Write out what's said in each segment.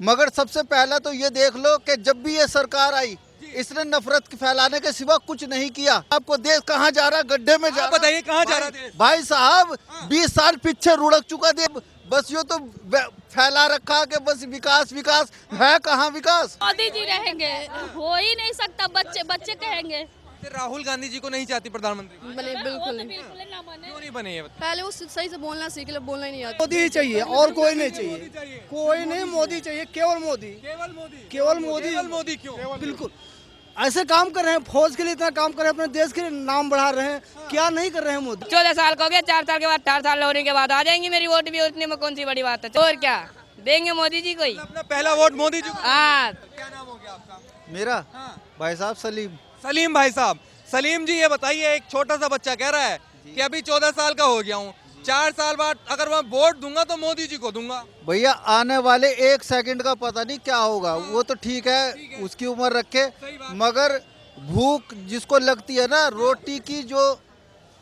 मगर सबसे पहला तो ये देख लो कि जब भी ये सरकार आई इसने नफरत फैलाने के सिवा कुछ नहीं किया। आपको देश कहाँ जा रहा, गड्ढे में जा रहा। बताइए कहाँ जा रहा देश? भाई साहब 20 साल पीछे रुड़क चुका देश। बस यो तो फैला रखा कि बस विकास विकास है, कहाँ विकास। मोदी जी रहेंगे, हो ही नहीं सकता। बच्चे बच्चे कहेंगे। फिर राहुल गांधी जी को नहीं चाहती प्रधानमंत्री? बने बिल्कुल नहीं। बिल्कुल ना बने। क्यों नहीं बने ये बताइए? पहले वो सही से बोलना सीख ले, बोलना ही नहीं आता। मोदी ही चाहिए और कोई नहीं चाहिए। कोई नहीं, मोदी चाहिए, केवल मोदी। केवल मोदी? केवल मोदी। केवल मोदी क्यों? बिल्कुल ऐसे काम कर रहे हैं, फौज के लिए इतना काम कर रहे हैं, अपने देश के लिए नाम बढ़ा रहे हैं। क्या नहीं कर रहे हैं मोदी? 14 साल का हो गया, 4 साल के बाद 18 साल होने के बाद आ जाएंगी मेरी वोट भी, उतने में कौन सी बड़ी बात है। और क्या देंगे मोदी जी को ही। अपना पहला वोट मोदी जी को? हाँ। क्या नाम हो गया आपका? मेरा हाँ। भाई साहब सलीम। सलीम भाई साहब, सलीम जी ये बताइए, एक छोटा सा बच्चा कह रहा है कि अभी 14 साल का हो गया हूँ, 4 साल बाद अगर मैं वोट दूंगा तो मोदी जी को दूंगा। भैया आने वाले 1 सेकंड का पता नहीं क्या होगा। वो तो ठीक है, उसकी उम्र रखे, मगर भूख जिसको लगती है ना, रोटी की जो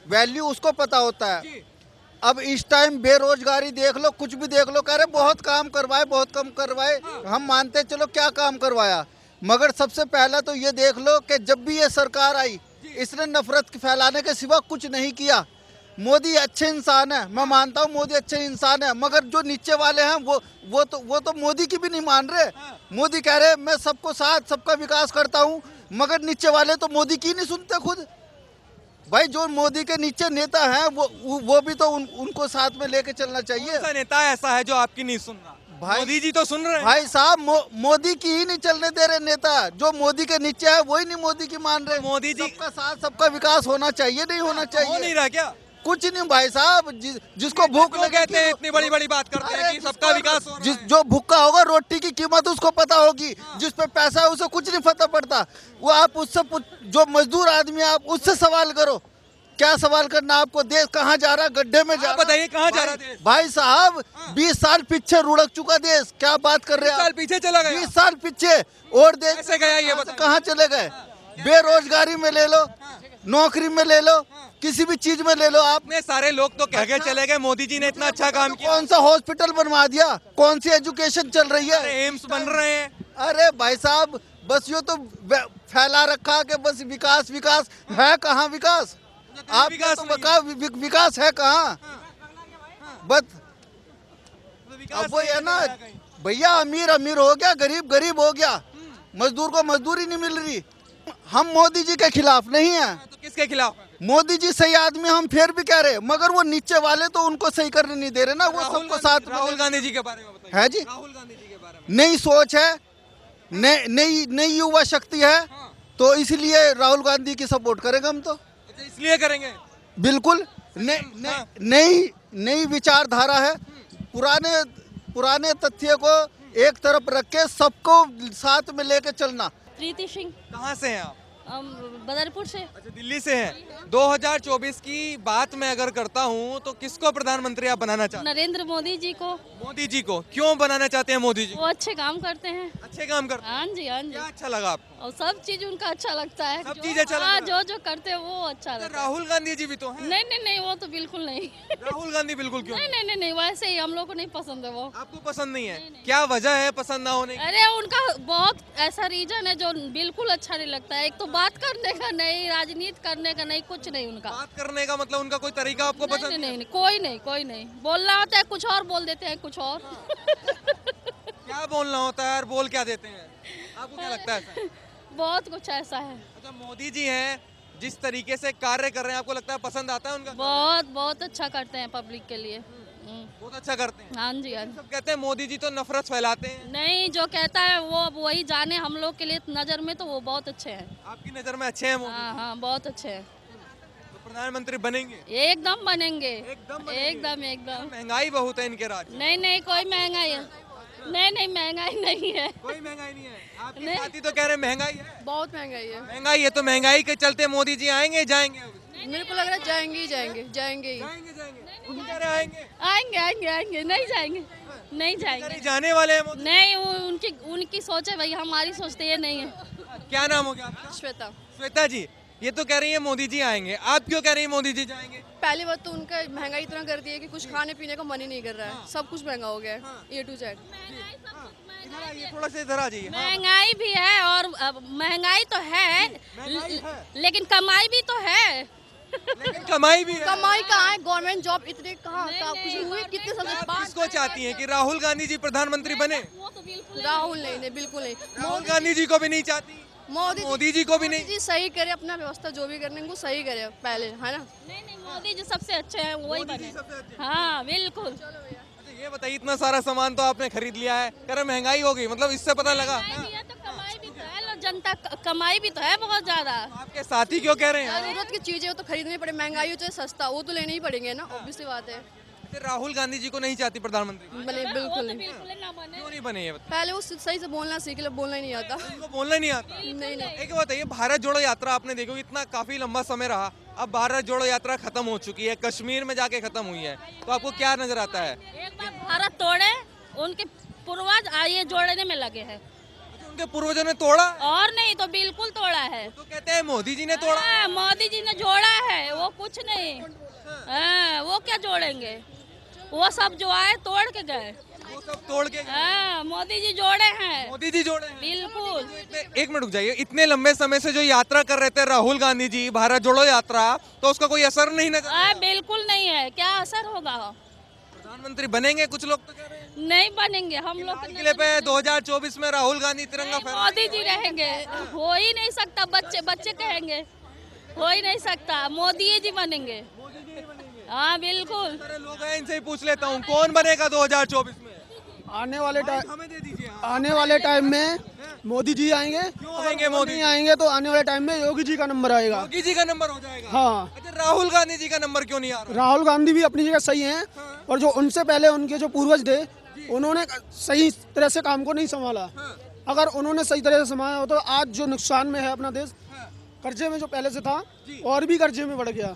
वैल्यू उसको पता होता है। अब इस टाइम बेरोजगारी देख लो, कुछ भी देख लो, कह रहे बहुत काम करवाए, बहुत कम करवाए। हम मानते चलो क्या काम करवाया, मगर सबसे पहला तो ये देख लो कि जब भी ये सरकार आई इसने नफरत फैलाने के सिवा कुछ नहीं किया। मोदी अच्छे इंसान है, मैं मानता हूँ मोदी अच्छे इंसान है, मगर जो नीचे वाले हैं वो तो मोदी की भी नहीं मान रहे। मोदी कह रहे मैं सबको साथ सबका विकास करता हूँ, मगर नीचे वाले तो मोदी की नहीं सुनते खुद। भाई जो मोदी के नीचे नेता हैं वो भी तो उनको साथ में लेके चलना चाहिए। कौन सा नेता ऐसा है जो आपकी नहीं सुन रहा? भाई मोदी जी तो सुन रहे हैं। भाई साहब मोदी की ही नहीं चलने दे रहे नेता। जो मोदी के नीचे है वही नहीं मोदी की मान रहे। मोदी जी सबका साथ सबका विकास होना चाहिए, नहीं होना हो चाहिए? नहीं रहा क्या? कुछ नहीं भाई साहब, जिसको भूख क्यों लगे कहते हैं इतनी बड़ी बड़ी बात करते हैं कि सबका विकास हो रहा है? जो भूखा होगा रोटी की कीमत उसको पता होगी। जिस पे पैसा है उसे कुछ नहीं पता पड़ता। वो आप उससे जो मजदूर आदमी है आप उससे सवाल करो, क्या सवाल करना आपको। देश कहाँ जा रहा, गड्ढे में जा रहा। बताइए कहाँ जा रहा देश? भाई साहब 20 साल पीछे रुड़क चुका देश। क्या बात कर रहे हैं 20 साल आप? पीछे चला गया? 20 साल पीछे। और देश कैसे गया ये बताइए? कहाँ चले गए? बेरोजगारी में ले लो, नौकरी में ले लो, किसी भी चीज में ले लो आप। इतने सारे लोग तो कह के चले गए मोदी जी ने इतना अच्छा काम किया। कौन सा हॉस्पिटल बनवा दिया, कौन सी एजुकेशन चल रही है? एम्स बन रहे हैं। अरे भाई साहब बस यो तो फैला रखा कि बस विकास विकास है, कहाँ विकास? आप विकास तो नहीं विकास है कहाँ? बस विकास अब वो नहीं है ना कहीं ना कहीं। भैया, अमीर अमीर हो गया, गरीब गरीब हो गया, मजदूर को मजदूरी नहीं मिल रही। हम मोदी जी के खिलाफ नहीं है। तो किसके खिलाफ? मोदी जी सही आदमी हम फिर भी कह रहे, मगर वो नीचे वाले तो उनको सही करने नहीं दे रहे ना। वो सबको साथ राहुल गांधी जी के बारे में बताइए। है जी, राहुल गांधी जी के बारे में नई सोच है, नई युवा शक्ति है, तो इसलिए राहुल गांधी की सपोर्ट करेंगे हम तो। अच्छा, इसलिए करेंगे? बिल्कुल नई विचारधारा है। पुराने तथ्य को एक तरफ रख के सबको साथ में लेके चलना। प्रीति सिंह, कहाँ से हैं आप? बदरपुर से। अच्छा, दिल्ली से हैं। 2024 की बात मैं अगर करता हूँ तो किसको प्रधानमंत्री आप बनाना चाहते नरेंद्र मोदी जी को। हैं? मोदी जी को क्यों बनाना चाहते हैं? मोदी जी वो अच्छे काम करते हैं। अच्छे काम करते हैं। हाँ जी, हाँ जी। क्या अच्छा लगा आपको? और सब चीज उनका अच्छा लगता है। सब चीज अच्छा लगता है? जो करते हैं वो अच्छा तो लगता है। राहुल गांधी जी भी तो हैं। नहीं, वो तो बिल्कुल नहीं। राहुल गांधी बिल्कुल क्यों? नहीं, वैसे ही हम लोग को नहीं पसंद है वो। आपको पसंद नहीं है? क्या वजह है पसंद ना होने की? अरे उनका बहुत ऐसा रीजन है जो बिल्कुल अच्छा नहीं लगता है। एक तो बात करने का नहीं, राजनीति करने का नहीं, कुछ नहीं उनका। बात करने का मतलब उनका कोई तरीका आपको पसंद नहीं, कोई नहीं। बोलना होता है कुछ और, बोल देते हैं कुछ और। क्या बोलना होता है और बोल क्या देते हैं? आपको क्या लगता है ऐसा? बहुत कुछ ऐसा है। अच्छा, मोदी जी हैं, जिस तरीके से कार्य कर रहे हैं आपको लगता है पसंद आता है उनका? बहुत अच्छा करते हैं पब्लिक के लिए। बहुत अच्छा करते हैं। हाँ जी, हाँ जी। सब कहते हैं मोदी जी तो नफरत फैलाते हैं। नहीं, जो कहता है वो वही जाने। हम लोग के लिए नजर में तो वो बहुत अच्छे हैं। आपकी नजर में अच्छे हैं मोदी? हाँ, बहुत अच्छे हैं। तो प्रधानमंत्री बनेंगे? एकदम बनेंगे। एकदम एकदम। महंगाई बहुत है इनके राज्य। नहीं, कोई महंगाई है नहीं, महंगाई नहीं है। कोई महंगाई नहीं है। आपके नहीं। साथी तो कह रहे महंगाई है। बहुत महंगाई है। महंगाई है तो महंगाई के चलते मोदी जी आएंगे जाएंगे? मेरे को लग रहा है जाएंगे ही जाएंगे। जाएंगे। उनके कह रहे आएंगे? आएंगे, नहीं जाएंगे। कहीं जाने वाले हैं मोदी? नहीं, उनकी सोच है भाई, हमारी सोचते ये नहीं है। क्या नाम हो गया आपका? श्वेता। श्वेता जी, ये तो कह रही है मोदी जी आएंगे, आप क्यों कह रही है मोदी जी जाएंगे? पहली बात तो उनका महंगाई इतना कर दी है कि कुछ खाने पीने का मन ही नहीं कर रहा है। सब कुछ महंगा हो गया है, A to Z। इधर आइए, थोड़ा सा इधर आ जाइए। महंगाई भी है और महंगाई तो है, लेकिन कमाई भी तो है। लेकिन कमाई भी है। कमाई कहाँ है? गवर्नमेंट जॉब इतने कहाँ कुछ हुए? कितने साल से आप किसको चाहती हैं कि राहुल गांधी जी प्रधानमंत्री बने? वो तो बिल्कुल राहुल नहीं, बिल्कुल नहीं। राहुल गांधी जी को भी नहीं चाहती, मोदी जी को भी नहीं। जी सही करे अपना व्यवस्था, जो भी करने को सही करे पहले, है ना? नहीं, मोदी जी सबसे अच्छे हैं, वही बने। हाँ बिल्कुल। अच्छा, ये बताइए, इतना सारा सामान तो आपने खरीद लिया है, कह रहे महंगाई हो गई, मतलब इससे पता लगा महंगाई भी है तो कमाई भी तो है, जनता कमाई भी तो है बहुत ज्यादा। आपके साथी क्यों कह रहे हैं? जरूरत की चीजें तो खरीदनी पड़े, महंगाई हो चाहे सस्ता, वो तो लेने ही पड़ेंगे ना, ऑब्वियस सी बात है। फिर राहुल गांधी जी को नहीं चाहती प्रधानमंत्री? बने बिल्कुल नहीं। बिल्कुल ना बने। क्यों नहीं बने ये बताइए? पहले वो सही से बोलना सीख ले, बोलना ही नहीं आता। उनको बोलना नहीं आता। नहीं नहीं। एक बताइए, भारत जोड़ो यात्रा आपने देखो, इतना काफी लंबा समय रहा, अब भारत जोड़ो यात्रा खत्म हो चुकी है, कश्मीर में जाके खत्म हुई है, तो आपको क्या नजर आता है? एक बार भारत तोड़े, उनके पूर्वज आइए जोड़ने में लगे हैं, अच्छा, उनके पूर्वजों ने तोड़ा, और नहीं तो बिल्कुल तोड़ा है। तो कहते हैं मोदी जी ने तोड़ा। हाँ, मोदी जी ने जोड़ा है, वो कुछ नहीं। हाँ, वो क्या जोड़ेंगे? वो सब जो आए तोड़ के गए। वो सब तोड़ के गए। हाँ, मोदी जी जोड़े हैं, मोदी जी जोड़े हैं। बिल्कुल। एक मिनट रुक जाइए, इतने लंबे समय से जो यात्रा कर रहे थे राहुल गांधी जी, भारत जोड़ो यात्रा, तो उसका कोई असर नहीं नजर? हाँ बिल्कुल नहीं है, क्या असर होगा? प्रधानमंत्री बनेंगे कुछ लोग तो कह रहे हैं। नहीं बनेंगे हम लोग। लाल किले पे 2024 में राहुल गांधी तिरंगा फहरा। मोदी जी रहेंगे, हो ही नहीं सकता। बच्चे कहेंगे, हो ही नहीं सकता, मोदी जी बनेंगे। हाँ बिल्कुल। सारे लोग हैं, इनसे ही पूछ लेता हूँ, कौन बनेगा 2024 में? आने वाले टाइम हमें दे दीजिए। आने वाले टाइम में मोदी जी आएंगे। क्यों आएंगे मोदी? नहीं आएंगे तो आने वाले टाइम में योगी जी का नंबर आएगा। योगी जी का नंबर हो जाएगा। हाँ, अच्छा, राहुल गांधी जी का नंबर क्यों नहीं आ रहा? राहुल गांधी भी अपनी जगह सही हैं, और जो उनसे पहले उनके जो पूर्वज थे, उन्होंने सही तरह से काम को नहीं संभाला। अगर उन्होंने सही तरह से संभाला हो तो आज जो नुकसान में है अपना देश, कर्जे में जो पहले से था और भी कर्जे में बढ़ गया,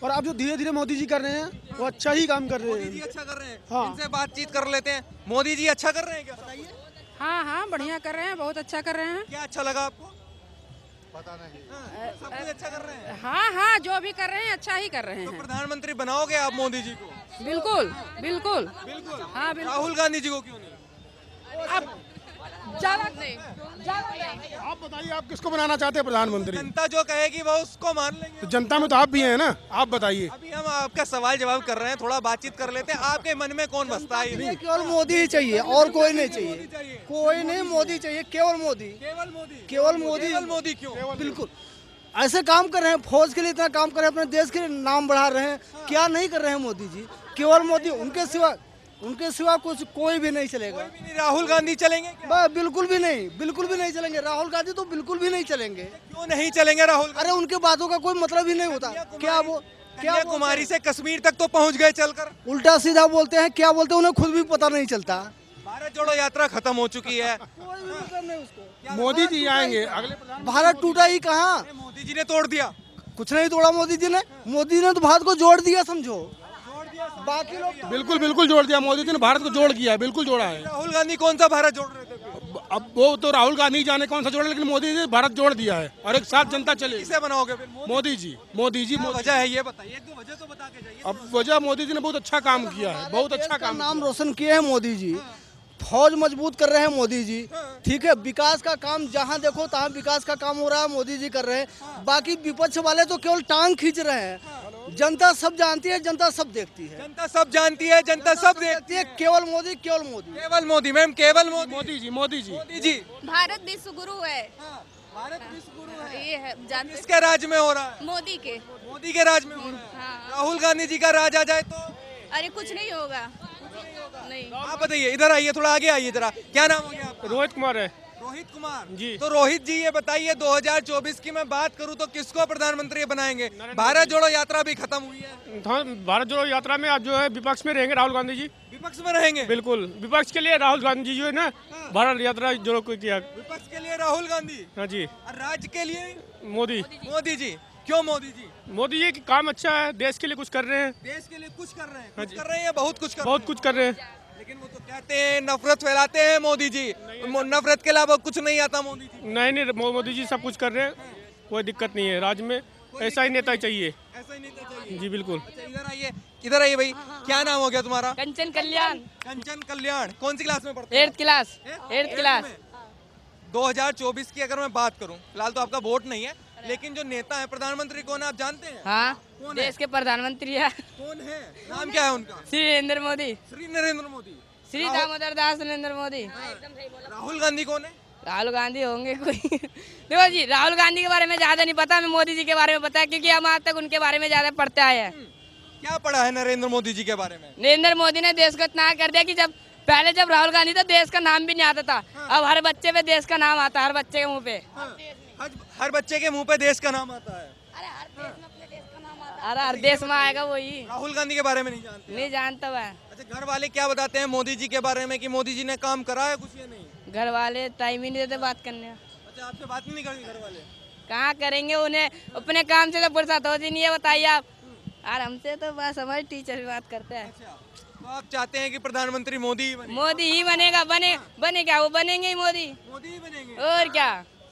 और अब जो धीरे धीरे मोदी जी कर रहे हैं वो अच्छा ही काम कर रहे मोदी जी हैं। अच्छा कर रहे हैं। हाँ। इनसे बातचीत कर लेते हैं। मोदी जी अच्छा कर रहे हैं क्या? बताइए, हाँ हाँ बढ़िया कर रहे हैं, बहुत अच्छा कर रहे हैं। क्या अच्छा लगा आपको? पता नहीं। सब कुछ अच्छा कर रहे हैं। हाँ हाँ जो भी कर रहे हैं अच्छा ही कर रहे तो हैं। प्रधानमंत्री बनाओगे आप मोदी जी को? बिल्कुल बिल्कुल। बिल्कुल। हाँ बिल्कुल। राहुल गांधी जी को क्यों नहीं? अब ज्यादा नहीं। आप बताइए, आप किसको बनाना चाहते हैं प्रधानमंत्री? जनता जो कहेगी वो उसको मान लेंगे। तो जनता में तो आप भी हैं ना, आप बताइए। अभी हम आपका सवाल जवाब कर रहे हैं, थोड़ा बातचीत कर लेते हैं। आपके मन में कौन बसता है? ये केवल मोदी ही चाहिए और कोई नहीं चाहिए। कोई नहीं, मोदी चाहिए, केवल मोदी। केवल मोदी। केवल मोदी। केवल मोदी क्यों? बिल्कुल ऐसे काम कर रहे हैं, फौज के लिए इतना काम कर रहे हैं, अपने देश के लिए नाम बढ़ा रहे हैं, क्या नहीं कर रहे हैं मोदी जी? केवल मोदी, उनके सिवा कुछ कोई भी नहीं चलेगा। कोई भी नहीं। राहुल गांधी चलेंगे क्या? बिल्कुल भी नहीं, बिल्कुल भी नहीं चलेंगे। राहुल गांधी तो बिल्कुल भी नहीं चलेंगे। क्यों नहीं चलेंगे राहुल? अरे उनके बातों का कोई मतलब ही नहीं होता। क्या कन्याकुमारी से कश्मीर तक तो पहुंच गए चलकर। उल्टा सीधा बोलते हैं, क्या बोलते हैं उन्हें खुद भी पता नहीं चलता। भारत जोड़ो यात्रा खत्म हो चुकी है। कोई भी मतलब नहीं उसको। मोदी जी आएंगे अगले भारत टूटा ही कहाँ? मोदी जी ने तोड़ दिया। कुछ नहीं तोड़ा मोदी जी ने। मोदी ने तो भारत को जोड़ दिया, समझो। बाकी लोग तो बिल्कुल बिल्कुल जोड़ दिया, मोदी जी ने भारत को जोड़ दिया है, बिल्कुल जोड़ा है। राहुल गांधी कौन सा भारत जोड़ रहे थे? अब वो तो राहुल गांधी जाने कौन सा जोड़ा, लेकिन मोदी जी ने भारत जोड़ दिया है, और एक साथ जनता चलेगी। किसे बनाओगे फिर? मोदी जी, मोदी जी। क्या मोदी। वजह है ये बताइए, एक दो वजह तो बता के जाइए। अब वजह, मोदी जी ने बहुत अच्छा काम किया है, बहुत अच्छा काम। नाम रोशन किए हैं मोदी जी। फौज मजबूत कर रहे हैं मोदी जी, ठीक है। विकास का काम जहां देखो तहां विकास का काम हो रहा है, मोदी जी कर रहे हैं। बाकी विपक्ष वाले तो केवल टांग खींच रहे हैं। जनता सब जानती है, जनता सब देखती है। जनता सब जानती है, जनता सब देखती ये केवल मोदी, केवल मोदी। केवल मोदी। मैम केवल मोदी। मोदी जी, मोदी जी। मोदी जी। भारत विश्व गुरु है, भारत विश्व गुरु है। ये है जानते किसके राज में हो रहा है? मोदी के। मोदी के राज में हो रहा है। राहुल गांधी जी का राज आ जाए तो? अरे कुछ नहीं होगा, नहीं। आप बताइए, इधर आइए, थोड़ा आगे आइए जरा। क्या नाम हो गया आपका? रोहित कुमार है। रोहित कुमार जी। तो रोहित जी ये बताइए, 2024 की मैं बात करूं तो किसको प्रधानमंत्री बनाएंगे? भारत जोड़ो यात्रा भी खत्म हुई है। भारत जोड़ो यात्रा में अब जो है विपक्ष में रहेंगे राहुल गांधी जी। विपक्ष में रहेंगे? बिल्कुल, विपक्ष के लिए राहुल गांधी जी जो है ना, भारत यात्रा जोड़ो को किया। विपक्ष के लिए राहुल गांधी। हाँ जी। और राज्य के लिए मोदी। मोदी जी। क्यों मोदी जी? मोदी जी की काम अच्छा है, देश के लिए कुछ कर रहे हैं। देश के लिए कुछ कर रहे हैं। हाँ कुछ जी। कर रहे हैं या बहुत कुछ कर बहुत कुछ कर रहे हैं। लेकिन वो तो कहते हैं नफरत फैलाते हैं मोदी जी। नफरत के अलावा कुछ नहीं आता मोदी जी। नहीं नहीं, मोदी जी सब कुछ कर रहे हैं। कोई दिक्कत नहीं है राज्य में, ऐसा ही नेता चाहिए। ऐसा ही नेता चाहिए। जी बिल्कुल। अच्छा इधर आइए भाई, क्या नाम हो गया तुम्हारा? कंचन कल्याण, कंचन कल्याण। कौन सी क्लास में पढ़ते हो? 8th class, 8th class. 2024 की अगर मैं बात करूं, फिलहाल तो आपका वोट नहीं है, लेकिन जो नेता है प्रधानमंत्री कौन है आप जानते हैं? हाँ, कौन है? देश के प्रधानमंत्री है कौन है? नाम क्या है उनका? श्री नरेंद्र मोदी, श्री नरेंद्र मोदी। श्री दामोदर दास नरेंद्र मोदी। राहुल गांधी कौन है? राहुल गांधी होंगे कोई। देखो जी, राहुल गांधी के बारे में ज्यादा नहीं पता, मैं मोदी जी के बारे में पता है, क्योंकि हम आज तक उनके बारे में ज्यादा पढ़ते आए हैं। क्या पढ़ा है नरेंद्र मोदी जी के बारे में? नरेंद्र मोदी ने देश को इतना कर दिया कि पहले जब राहुल गांधी था देश का नाम भी नहीं आता था, अब हर बच्चे पे देश का नाम आता है, हर बच्चे के मुंह पे। हर बच्चे के मुंह पे देश का नाम आता है। अरे हर देश में आएगा वही। राहुल गांधी के बारे में नहीं जानते? नहीं जानता मैं। अच्छा, घर वाले क्या बताते हैं मोदी जी के बारे में कि मोदी जी ने काम करा है कुछ या नहीं? घर वाले टाइम ही नहीं देते बात करने। अच्छा, आपसे बात नहीं करते घर वाले? कहाँ करेंगे, उन्हें अपने काम से तो फुर्सत होती नहीं है, बताइए आप। और हमसे तो बस हमारे टीचर भी बात करते हैं। अच्छा, तो आप चाहते हैं कि प्रधानमंत्री मोदी ही बने? मोदी ही बनेगा, बने क्या, वो बनेंगे ही मोदी। मोदी ही बनेंगे? और क्या,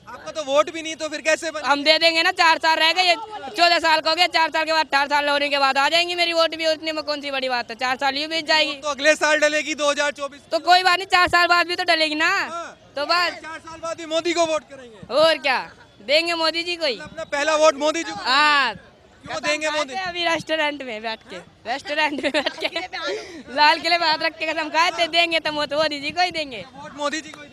आपका तो वोट भी नहीं, तो फिर कैसे बने? हम दे देंगे ना। 4 साल रह गए, 14 साल का हो गया, 4 साल के बाद 18 साल होने के बाद आ जाएंगी मेरी वोट भी, उतने में कौन सी बड़ी बात है। 4 साल ही बीत जाएगी तो अगले साल डलेगी 2024। तो कोई बात नहीं, 4 साल बाद भी तो डलेगी ना। तो बस 4 साल बाद ही मोदी को वोट करेंगे? और क्या, देंगे मोदी जी को ही। अपना पहला वोट मोदी जी को? हाँ, क्यों देंगे मोदी? अभी रेस्टोरेंट में बैठ के लाल किले पे हाथ रख के कसम खाए थे, देंगे तो मोदी जी को ही देंगे। वोट मोदी जी को ही